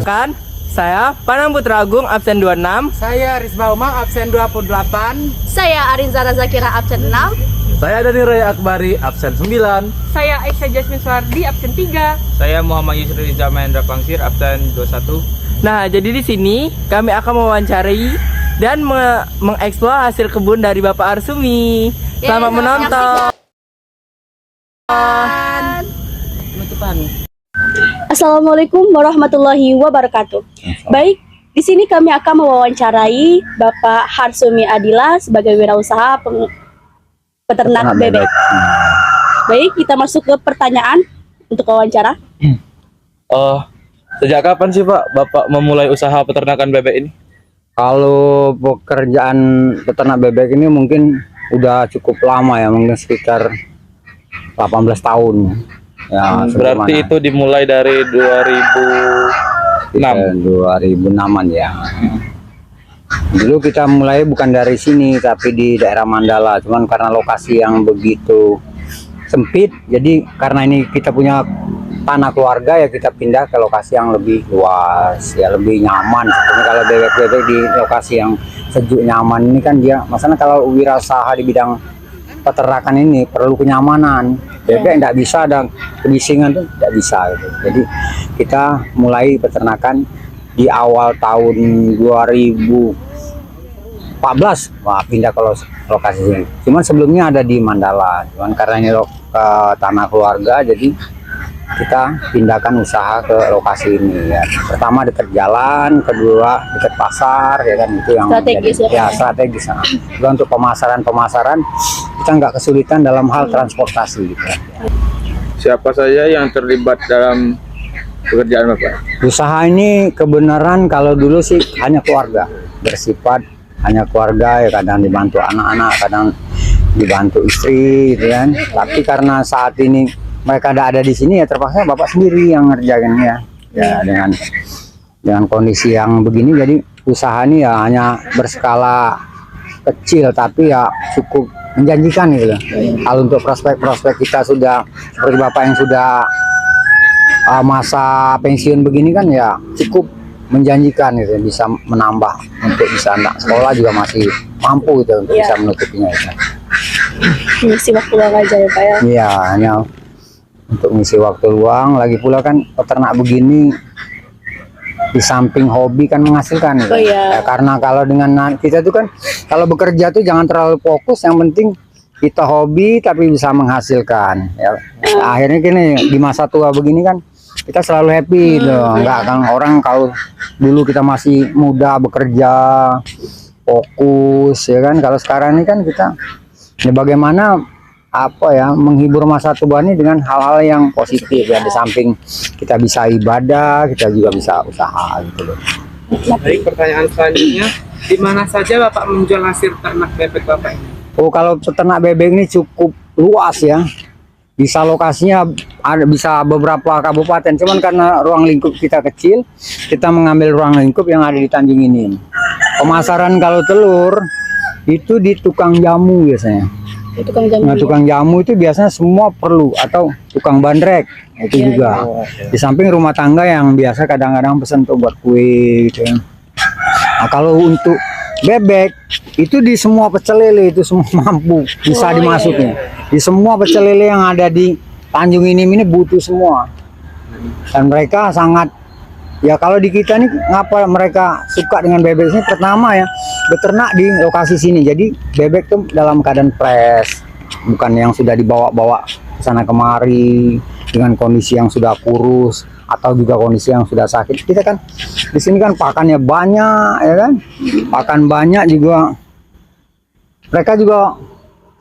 Perkenalkan, saya Panang Putra Agung, absen 26. Saya Rizba Umang, absen 28. Saya Arinzara Zakira, absen 6. Saya Dani Raya Akbari, absen 9. Saya Aisyah Jasmine Suardi, absen 3. Saya Muhammad Yusri Riza Mahendra Pangsir, absen 21. Nah, jadi di sini kami akan mewawancarai dan mengeksplor hasil kebun dari Bapak Arsumi. Selamat menonton. Assalamualaikum warahmatullahi wabarakatuh. Baik, di sini kami akan mewawancarai Bapak Harsumi Adila sebagai wirausaha peternak bebek. Baik, kita masuk ke pertanyaan untuk wawancara. Sejak kapan sih Pak Bapak memulai usaha peternakan bebek ini? Kalau pekerjaan peternak bebek ini mungkin udah cukup lama ya, mungkin sekitar 18 tahun. Ya, Berarti itu dimulai dari 2006. 2006-an ya. Dulu kita mulai bukan dari sini tapi di daerah Mandala, cuman karena lokasi yang begitu sempit, jadi karena ini kita punya tanah keluarga ya kita pindah ke lokasi yang lebih luas ya, lebih nyaman. Sebenarnya kalau bebek-bebek di lokasi yang sejuk nyaman ini kan dia, masalah kalau wirausaha di bidang peternakan ini perlu kenyamanan. Bebek tidak bisa ada kebisingan tuh, tidak bisa gitu. Jadi kita mulai peternakan di awal tahun 2014 pindah ke lokasi ini. Cuman sebelumnya ada di Mandala, cuman karena ini tanah keluarga jadi kita pindahkan usaha ke lokasi ini ya. Pertama dekat jalan, kedua dekat pasar ya kan, itu yang Strategis jadi, ya strategis. Juga untuk pemasaran kita nggak kesulitan dalam hal transportasi gitu. Siapa saja yang terlibat dalam pekerjaan Bapak? Usaha ini kebenaran kalau dulu sih hanya keluarga, bersifat hanya keluarga ya, kadang dibantu anak-anak, kadang dibantu istri gitu kan. Tapi karena saat ini mereka ada di sini ya terpaksa Bapak sendiri yang ngerjain ya. Ya dengan kondisi yang begini jadi usaha ini ya hanya berskala kecil tapi ya cukup menjanjikan gitu. Kalau untuk prospek-prospek kita sudah seperti Bapak yang sudah masa pensiun begini kan ya cukup menjanjikan gitu, bisa menambah untuk bisa anak sekolah juga masih mampu gitu untuk bisa menutupinya gitu. Ngisi waktu luang aja ya Pak ya? Iya, hanya untuk ngisi waktu luang. Lagi pula kan peternak begini di samping hobi kan menghasilkan gitu. Oh, iya. Ya, karena kalau dengan kita tuh kan kalau bekerja tuh jangan terlalu fokus, yang penting kita hobi tapi bisa menghasilkan ya. Akhirnya gini di masa tua begini kan kita selalu happy gitu. Enggak kan orang kalau dulu kita masih muda bekerja fokus ya kan, kalau sekarang ini kan kita ya bagaimana apa ya menghibur masa tua ini dengan hal-hal yang positif ya, di samping kita bisa ibadah kita juga bisa usaha gitu loh. Baik, pertanyaan selanjutnya, di mana saja Bapak menjual hasil ternak bebek Bapak ini? Oh, kalau peternak bebek ini cukup luas ya, bisa lokasinya ada bisa beberapa kabupaten, cuman karena ruang lingkup kita kecil kita mengambil ruang lingkup yang ada di Tanjung ini. Pemasaran kalau telur itu di tukang jamu biasanya. Tukang jamu. Nah, tukang jamu itu biasanya semua perlu, atau tukang bandrek itu juga. Di samping rumah tangga yang biasa kadang-kadang pesan untuk buat kue gitu ya. Nah, kalau untuk bebek itu di semua pecel lele itu semua mampu bisa dimasukin. Di semua pecel lele yang ada di Tanjung ini butuh semua. Dan mereka sangat ya, kalau di kita nih ngapa mereka suka dengan bebek ini, pertama ya beternak di lokasi sini, jadi bebek tuh dalam keadaan fresh, bukan yang sudah dibawa-bawa sana kemari dengan kondisi yang sudah kurus atau juga kondisi yang sudah sakit. Kita kan di sini kan pakannya banyak ya kan, pakan banyak juga, mereka juga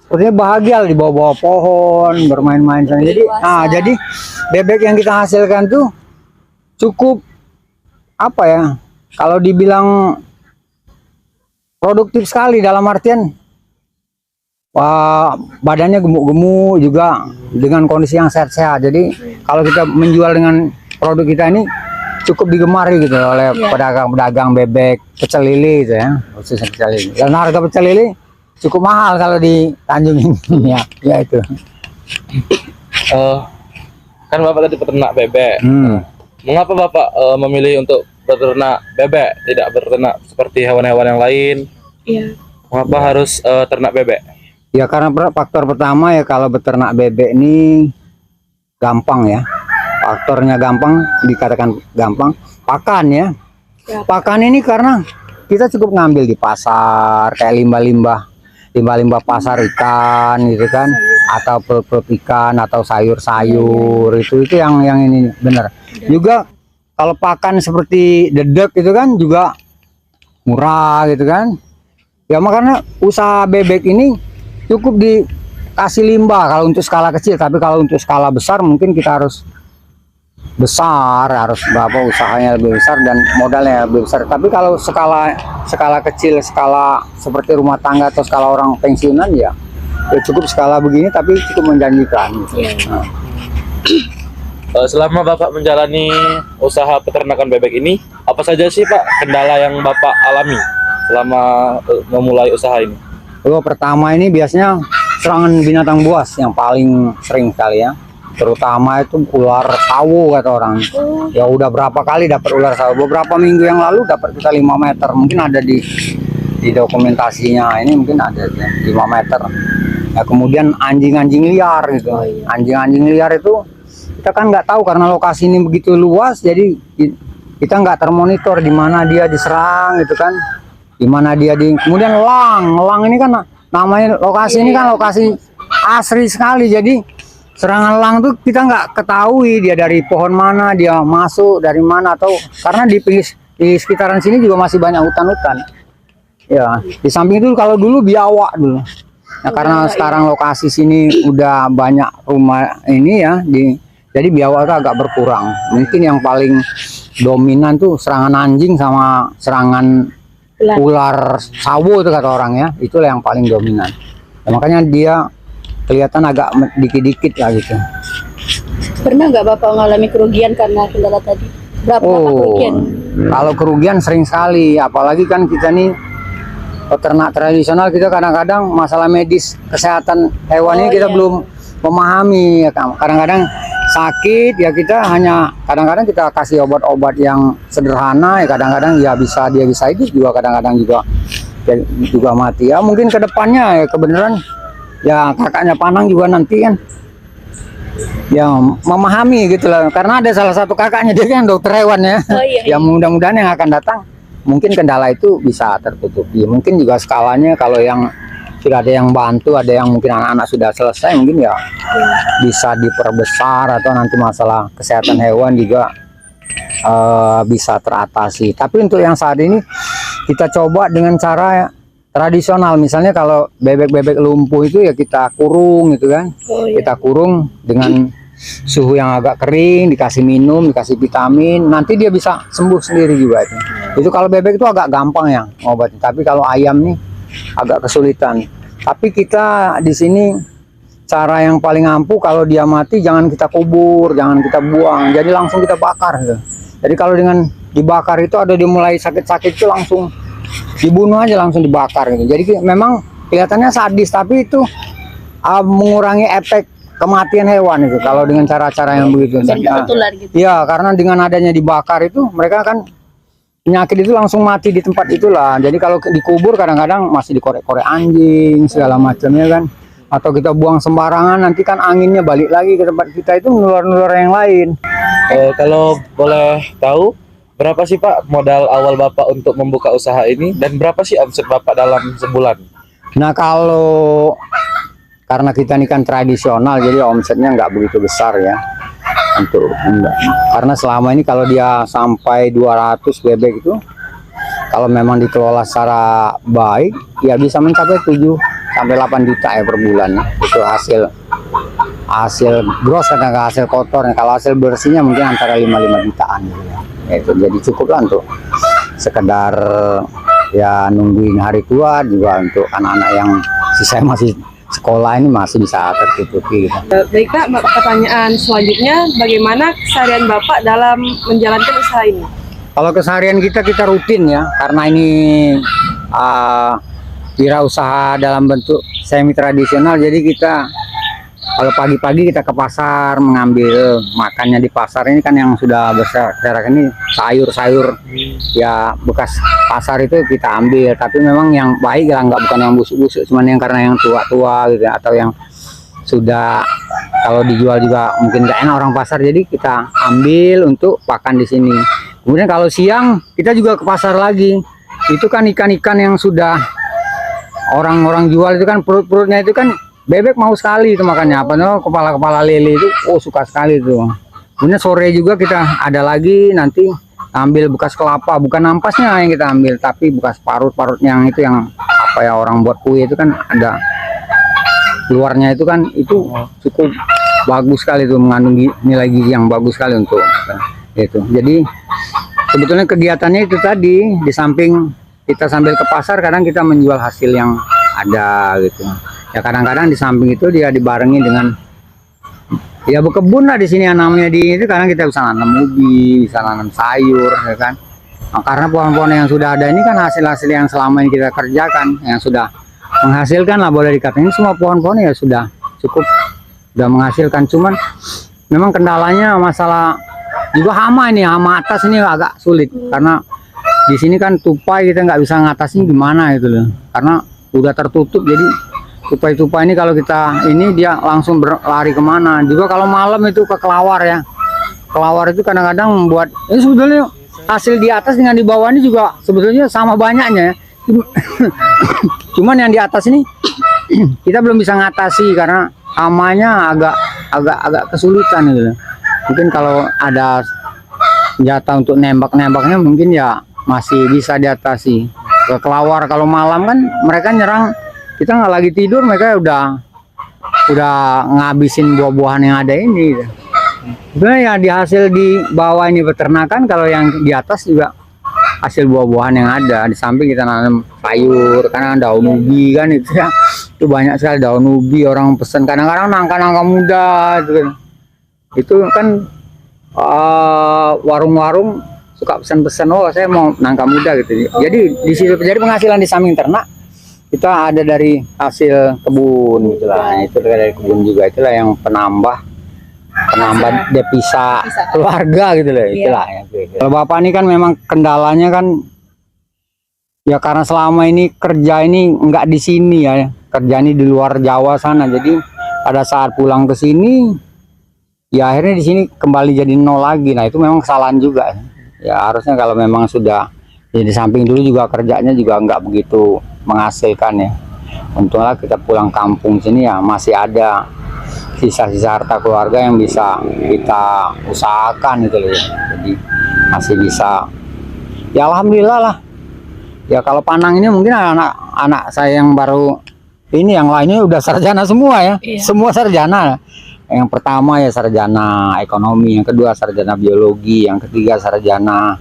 sepertinya bahagia di bawah-bawah pohon bermain-main sana. Jadi jadi bebek yang kita hasilkan tuh cukup apa ya, kalau dibilang produktif sekali dalam artian badannya gemuk-gemuk juga dengan kondisi yang sehat-sehat. Jadi kalau kita menjual dengan produk kita ini cukup digemari gitu oleh pedagang-pedagang bebek pecel lele gitu ya, khususnya pecel lele. Dan harga pecel lele cukup mahal kalau di Tanjung ini ya itu. Kan Bapak tadi peternak bebek. Mengapa Bapak memilih untuk beternak bebek, tidak beternak seperti hewan-hewan yang lain? Iya. Mengapa harus ternak bebek? Ya karena faktor pertama ya, kalau beternak bebek ini gampang ya. Faktornya gampang, dikatakan gampang. Pakan ya. Ya. Pakan ini karena kita cukup ngambil di pasar kayak limbah-limbah pasar ikan gitu kan, atau peluk ikan atau sayur-sayur, itu yang ini benar. Juga kalau pakan seperti dedek itu kan juga murah gitu kan. Ya makanya usaha bebek ini cukup dikasih limbah kalau untuk skala kecil, tapi kalau untuk skala besar mungkin kita harus berapa usahanya lebih besar dan modalnya lebih besar. Tapi kalau skala kecil, skala seperti rumah tangga atau skala orang pensiunan ya cukup skala begini, tapi cukup menjanjikan gitu. Nah. Selama Bapak menjalani usaha peternakan bebek ini, apa saja sih Pak kendala yang Bapak alami selama memulai usaha ini? Pertama ini biasanya serangan binatang buas yang paling sering sekali ya. Terutama itu ular sawo kata orang. Ya udah berapa kali dapat ular sawo. Beberapa minggu yang lalu dapat kita 5 meter. Mungkin ada di dokumentasinya ini, mungkin ada ya, 5 meter. Ya kemudian anjing-anjing liar gitu. Anjing-anjing liar itu kita kan nggak tahu karena lokasi ini begitu luas, jadi kita nggak termonitor di mana dia diserang gitu kan. Di mana dia kemudian elang ini kan namanya lokasi ini kan lokasi asri sekali, jadi serangan elang tuh kita nggak ketahui dia dari pohon mana dia masuk, dari mana, atau karena di sekitaran sini juga masih banyak hutan-hutan ya. Di samping itu kalau dulu biawak dulu, nah karena sekarang lokasi sini udah banyak rumah ini ya, jadi biawak itu agak berkurang. Mungkin yang paling dominan tuh serangan anjing sama serangan ular sawo itu kata orang ya, itulah yang paling dominan. Ya, makanya dia kelihatan agak dikit-dikit lah gitu. Pernah nggak Bapak mengalami kerugian karena kendala tadi? Berapa kerugian? Kalau kerugian sering sekali, apalagi kan kita nih peternak tradisional, kita kadang-kadang masalah medis kesehatan hewan ini kita belum memahami ya. Kadang-kadang sakit ya, kita hanya kadang-kadang kita kasih obat-obat yang sederhana ya, kadang-kadang ya dia bisa hidup juga, kadang-kadang juga mati ya. Mungkin kedepannya ya kebenaran ya kakaknya Panang juga nanti kan ya memahami gitu lah, karena ada salah satu kakaknya dia kan dokter hewan ya. Ya mudah-mudahan yang akan datang mungkin kendala itu bisa tertutupi. Mungkin juga skalanya kalau yang sudah ada yang bantu, ada yang mungkin anak-anak sudah selesai, mungkin ya bisa diperbesar, atau nanti masalah kesehatan hewan juga bisa teratasi. Tapi untuk yang saat ini kita coba dengan cara tradisional. Misalnya kalau bebek-bebek lumpuh itu ya kita kurung gitu kan. Kita kurung dengan suhu yang agak kering, dikasih minum, dikasih vitamin, nanti dia bisa sembuh sendiri juga itu. Itu kalau bebek itu agak gampang ya ngobatin. Tapi kalau ayam nih agak kesulitan. Tapi kita di sini cara yang paling ampuh, kalau dia mati jangan kita kubur, jangan kita buang, jadi langsung kita bakar gitu. Jadi kalau dengan dibakar itu ada dimulai sakit-sakit itu langsung dibunuh aja, langsung dibakar gitu. Jadi memang kelihatannya sadis, tapi itu mengurangi efek kematian hewan itu kalau dengan cara-cara yang begitu. Ya karena dengan adanya dibakar itu mereka kan penyakit itu langsung mati di tempat itulah. Jadi kalau dikubur kadang-kadang masih dikorek-korek anjing segala macamnya kan, atau kita buang sembarangan, nanti kan anginnya balik lagi ke tempat kita, itu nular-nular yang lain. Kalau boleh tahu, berapa sih Pak modal awal Bapak untuk membuka usaha ini, dan berapa sih omset Bapak dalam sebulan? Nah kalau karena kita ini kan tradisional, jadi omsetnya nggak begitu besar ya. Karena selama ini kalau dia sampai 200 bebek itu, kalau memang dikelola secara baik ya bisa mencapai 7 sampai 8 juta ya per bulan. Itu hasil gross, kadang hasil kotornya. Kalau hasil bersihnya mungkin antara 5 jutaan gitu ya. Itu jadi cukup lah untuk sekedar ya nungguin hari tua, juga untuk anak-anak yang sisa masih sekolah ini masih bisa tertutupi gitu. Baik Pak, pertanyaan selanjutnya, bagaimana keseharian Bapak dalam menjalankan usaha ini? Kalau keseharian kita rutin ya, karena ini wirausaha dalam bentuk semi tradisional, jadi kita kalau pagi-pagi kita ke pasar mengambil makannya di pasar ini kan yang sudah besar ini sayur-sayur ya bekas pasar itu kita ambil, tapi memang yang baik lah, nggak bukan yang busuk-busuk, cuman yang karena yang tua-tua gitu atau yang sudah kalau dijual juga mungkin nggak enak orang pasar, jadi kita ambil untuk pakan di sini. Kemudian kalau siang kita juga ke pasar lagi, itu kan ikan-ikan yang sudah orang-orang jual itu kan perut-perutnya itu kan bebek mau sekali itu makannya apa no, kepala-kepala lele itu suka sekali tuh. Kemudian sore juga kita ada lagi nanti ambil bekas kelapa, bukan ampasnya yang kita ambil tapi bekas parut-parutnya yang itu yang apa ya orang buat kue itu kan ada luarnya itu kan itu cukup bagus sekali tuh, mengandung nilai gizi yang bagus sekali untuk itu. Jadi sebetulnya kegiatannya itu tadi di samping kita sambil ke pasar kadang kita menjual hasil yang ada gitu. Ya kadang-kadang di samping itu dia dibarengi dengan ya berkebun lah di sini namanya di itu, kadang kita bisa nanam ubi, bisa nanam sayur ya kan. Nah, karena pohon-pohon yang sudah ada ini kan hasil-hasil yang selama ini kita kerjakan yang sudah menghasilkan lah, boleh dikatakan semua pohon-pohon ya sudah cukup sudah menghasilkan. Cuman memang kendalanya masalah juga hama ini, hama atas ini agak sulit karena di sini kan tupai kita nggak bisa ngatasin gimana itu loh, karena udah tertutup. Jadi tupai-tupai ini kalau kita ini dia langsung berlari kemana. Juga kalau malam itu ke kelawar ya, kelawar itu kadang-kadang membuat ini sebetulnya hasil di atas dengan di bawah ini juga sebetulnya sama banyaknya ya. Cuman yang di atas ini kita belum bisa ngatasi karena amanya agak kesulitan gitu. Mungkin kalau ada senjata untuk nembak-nembaknya mungkin ya masih bisa diatasi. Ke kelawar kalau malam kan mereka nyerang, kita nggak lagi tidur mereka udah ngabisin buah-buahan yang ada ini. Sebenarnya ya di hasil di bawah ini peternakan, kalau yang di atas juga hasil buah-buahan yang ada. Di samping kita nanam sayur, karena daun ubi kan itu ya, itu banyak sekali daun ubi orang pesen. Kadang-kadang nangka-nangka muda itu kan warung-warung suka pesan-pesan, oh saya mau nangka muda gitu. Jadi di situ jadi penghasilan di samping ternak kita ada dari hasil kebun gitulah. Nah, itu dari kebun juga, itulah yang penambah devisa keluarga gitu loh, itulah ya. Kalau bapak ini kan memang kendalanya kan ya karena selama ini kerja ini nggak di sini ya, kerja ini di luar Jawa sana. Jadi pada saat pulang ke sini ya akhirnya di sini kembali jadi nol lagi. Nah itu memang kesalahan juga ya, harusnya kalau memang sudah ya, di samping dulu juga kerjanya juga nggak begitu menghasilkan ya. Untunglah kita pulang kampung sini ya masih ada sisa-sisa harta keluarga yang bisa kita usahakan gitu loh ya. Jadi masih bisa ya, alhamdulillah lah ya. Kalau Panang ini mungkin anak-anak saya yang baru ini, yang lainnya udah sarjana semua ya. Semua sarjana. Yang pertama ya sarjana ekonomi, yang kedua sarjana biologi, yang ketiga sarjana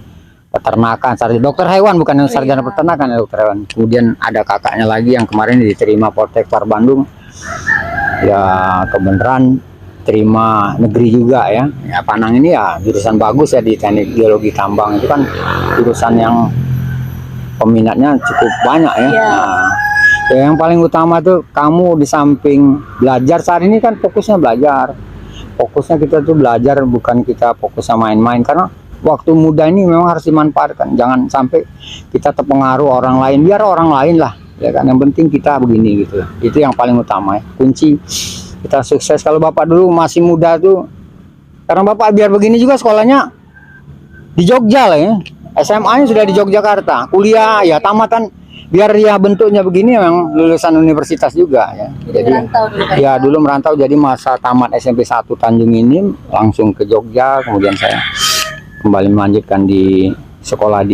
peternakan, sarjana dokter hewan, bukan yang sarjana peternakan ya, dokter hewan. Kemudian ada kakaknya lagi yang kemarin diterima Poltektor Bandung ya, kebenaran terima negeri juga ya. Ya Panang ini ya jurusan bagus ya di teknik geologi tambang, itu kan jurusan yang peminatnya cukup banyak ya. Nah, ya yang paling utama tuh kamu di samping belajar saat ini kan fokusnya belajar, fokusnya kita tuh belajar, bukan kita fokusnya main-main. Karena waktu muda ini memang harus dimanfaatkan, jangan sampai kita terpengaruh orang lain, biar orang lain lah ya kan, yang penting kita begini gitu. Itu yang paling utama ya, kunci kita sukses. Kalau bapak dulu masih muda tuh, karena bapak biar begini juga sekolahnya di Jogja lah ya, SMA-nya sudah di Yogyakarta, kuliah ya tamatan biar ya bentuknya begini, memang lulusan universitas juga ya. Jadi ya dulu merantau, jadi masa tamat SMP 1 Tanjung ini langsung ke Jogja, kemudian saya kembali melanjutkan di sekolah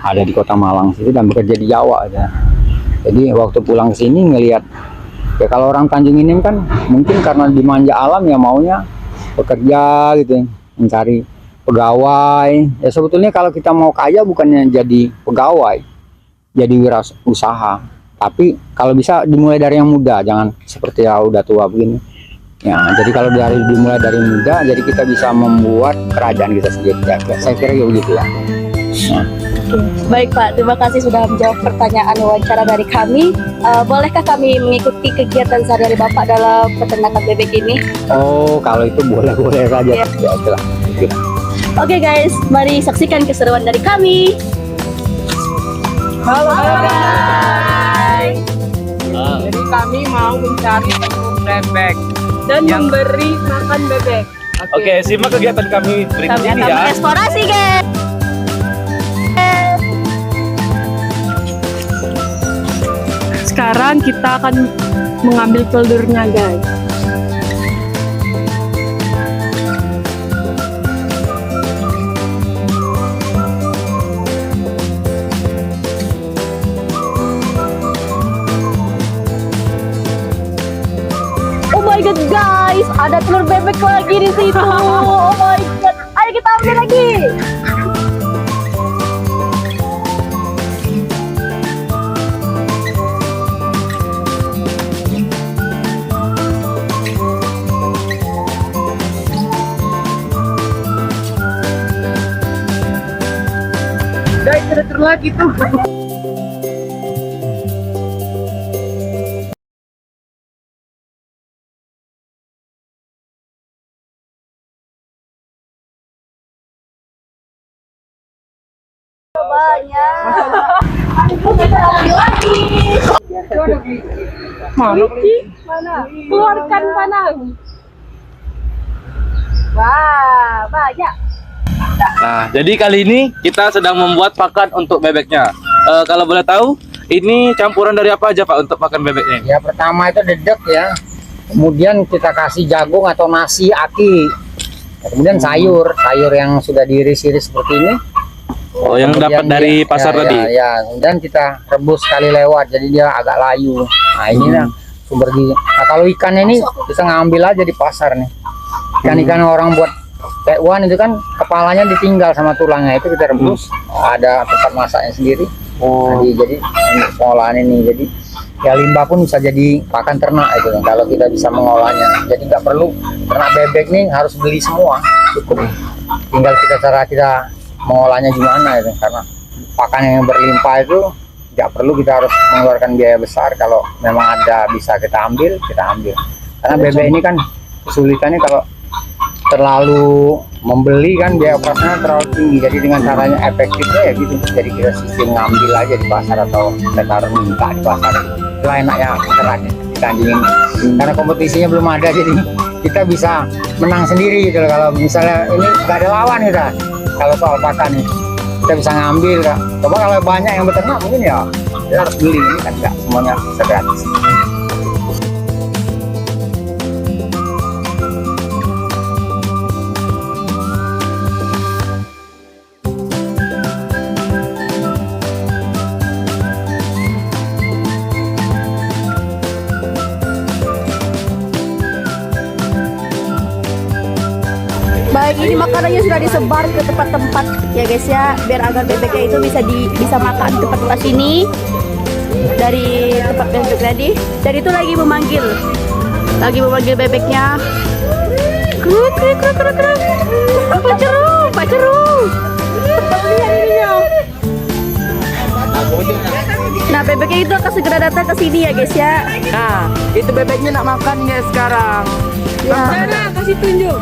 ada di Kota Malang situ dan bekerja di Jawa aja. Jadi waktu pulang ke sini ngelihat ya, kalau orang Tanjung ini kan mungkin karena dimanja alam ya maunya bekerja gitu, mencari pegawai. Ya sebetulnya kalau kita mau kaya bukannya jadi pegawai, jadi wirausaha. Tapi kalau bisa dimulai dari yang muda, jangan seperti ya udah tua begini. Ya, jadi kalau dimulai dari muda, jadi kita bisa membuat kerajaan kita sendiri. Ya, saya kira begitu ya. Nah. Oke, baik Pak. Terima kasih sudah menjawab pertanyaan wawancara dari kami. Bolehkah kami mengikuti kegiatan sehari-hari Bapak dalam peternakan bebek ini? Oh, kalau itu boleh-boleh saja. Iya. Ya, itulah. Oke guys, mari saksikan keseruan dari kami. Halo. Bye. Jadi kami mau mencari telur bebek. Dan memberi makan bebek. Oke, simak kegiatan kami berikut Kami ini akan ya. mengeksplorasi guys. Sekarang kita akan mengambil telurnya, guys. Oh my god guys, ada telur bebek lagi di situ. Oh my god, ayo kita ambil lagi. Guys, ada telur lagi tuh. Banyak. Kita ambil lagi. Mana? Keluarkan panang. Wah, banyak. Nah, jadi kali ini kita sedang membuat pakan untuk bebeknya. Kalau boleh tahu, ini campuran dari apa aja Pak untuk pakan bebeknya? Ya, pertama itu dedek ya. Kemudian kita kasih jagung atau nasi aki. Ya, kemudian sayur yang sudah diiris-iris seperti ini. Oh, yang Kemudian dapat dari pasar ya, tadi. Ya, kemudian kita rebus sekali lewat, jadi dia agak layu. Nah, ini lah sumber gizi. Nah, kalau ikan ini bisa ngambil aja di pasar nih. Ikan-ikan orang buat tekwan itu kan kepalanya ditinggal sama tulangnya, itu kita rebus. Ada tempat masaknya sendiri. Oh, Jadi untuk pengolahan ini, jadi ya limbah pun bisa jadi pakan ternak itu kan, kalau kita bisa mengolahnya. Jadi nggak perlu ternak bebek nih harus beli semua, cukup tinggal cara kita mengolahnya gimana itu, karena pakan yang berlimpah itu nggak perlu kita harus mengeluarkan biaya besar. Kalau memang ada bisa kita ambil, karena bebek ini kan kesulitannya kalau terlalu membeli kan biaya operasional terlalu tinggi. Jadi dengan caranya efektifnya ya gitu, jadi kita sistem ngambil aja di pasar atau kita taruh minta di pasar. Itu enaknya kita anjingin, karena kompetisinya belum ada, jadi kita bisa menang sendiri gitu loh. Kalau misalnya ini nggak ada lawan kita, kalau soal pakan nih kita bisa ngambil Kak. Coba kalau banyak yang beternak mungkin ya kita harus beli, ini kan nggak semuanya bisa gratis. Baik, ini makanannya sudah disebar ke tempat-tempat ya guys ya, biar agar bebeknya itu bisa makan di tempat-tempat sini dari tempat bebek tadi. Dan itu lagi memanggil bebeknya. Kruk kruk kruk kruk kruk. Pak Ceru. Lihat ininya. Nah, bebeknya itu akan segera datang ke sini ya guys ya. Nah, itu bebeknya nak makan guys sekarang. Ya. Sana, kasih tunjuk.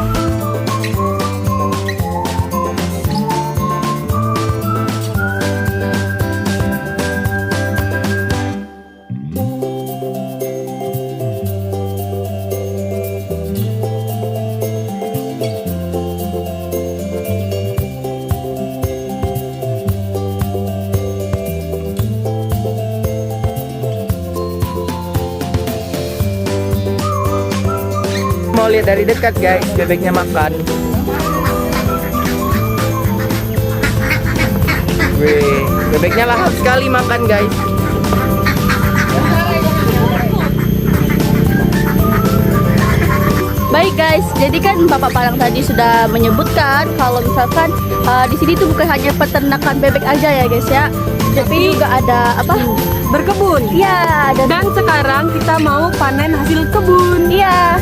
Mau lihat dari dekat guys, bebeknya makan. Wih, bebeknya lahap sekali makan guys. Baik guys, jadi kan Bapak Palang tadi sudah menyebutkan kalau misalkan di sini tuh bukan hanya peternakan bebek aja ya guys ya, tapi juga ada apa? Berkebun. Iya, Dan sekarang kita mau panen hasil kebun. iya.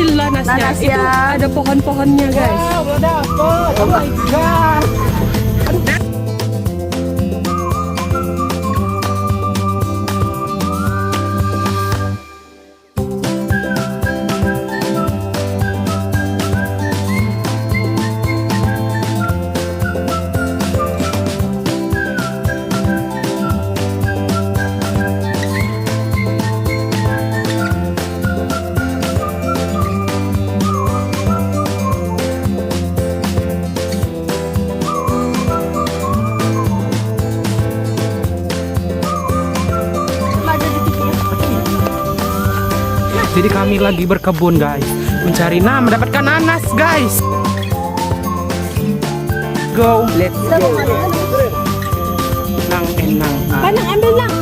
Inilah nasnya. Nanas Itu ya. ada pohon-pohonnya guys. Jadi kami lagi berkebun guys, mencari mendapatkan nanas guys. Go, let's go. Nang. Panang ambil lang.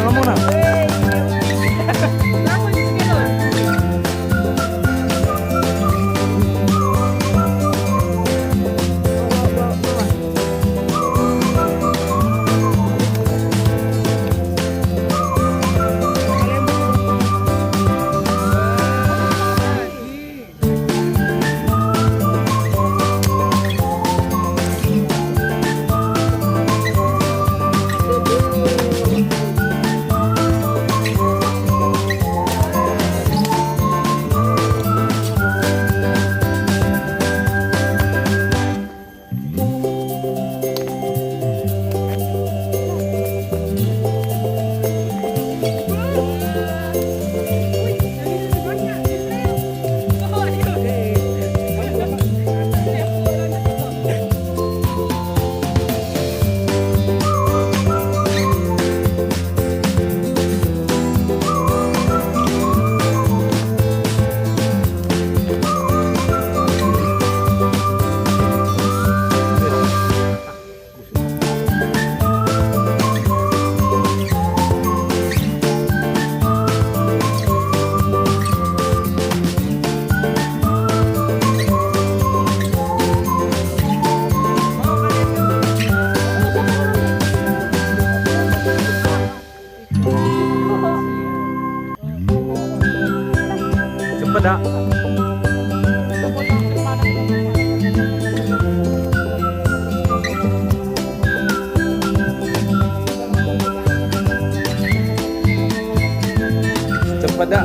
Kamu nak. Cepet dah. Cepet dah.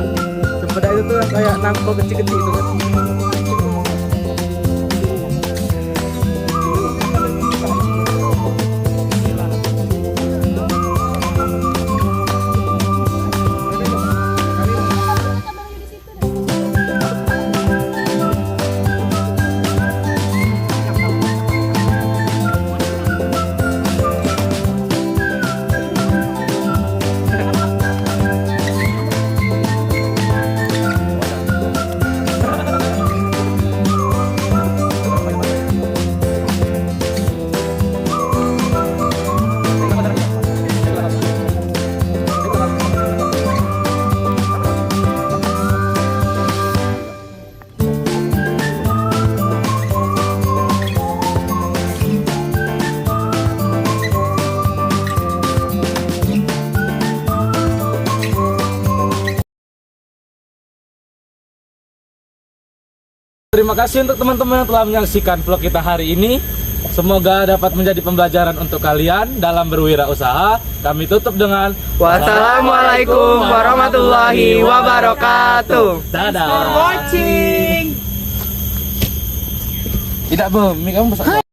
Cepet dah itu tuh kayak nangkol kecil-kecil itu kan. terima kasih untuk teman-teman yang telah menyaksikan vlog kita hari ini. Semoga dapat menjadi pembelajaran untuk kalian dalam berwirausaha. Kami tutup dengan Wassalamualaikum warahmatullahi wabarakatuh. dadah. Watching. Tidak, Bang. Kamu masak.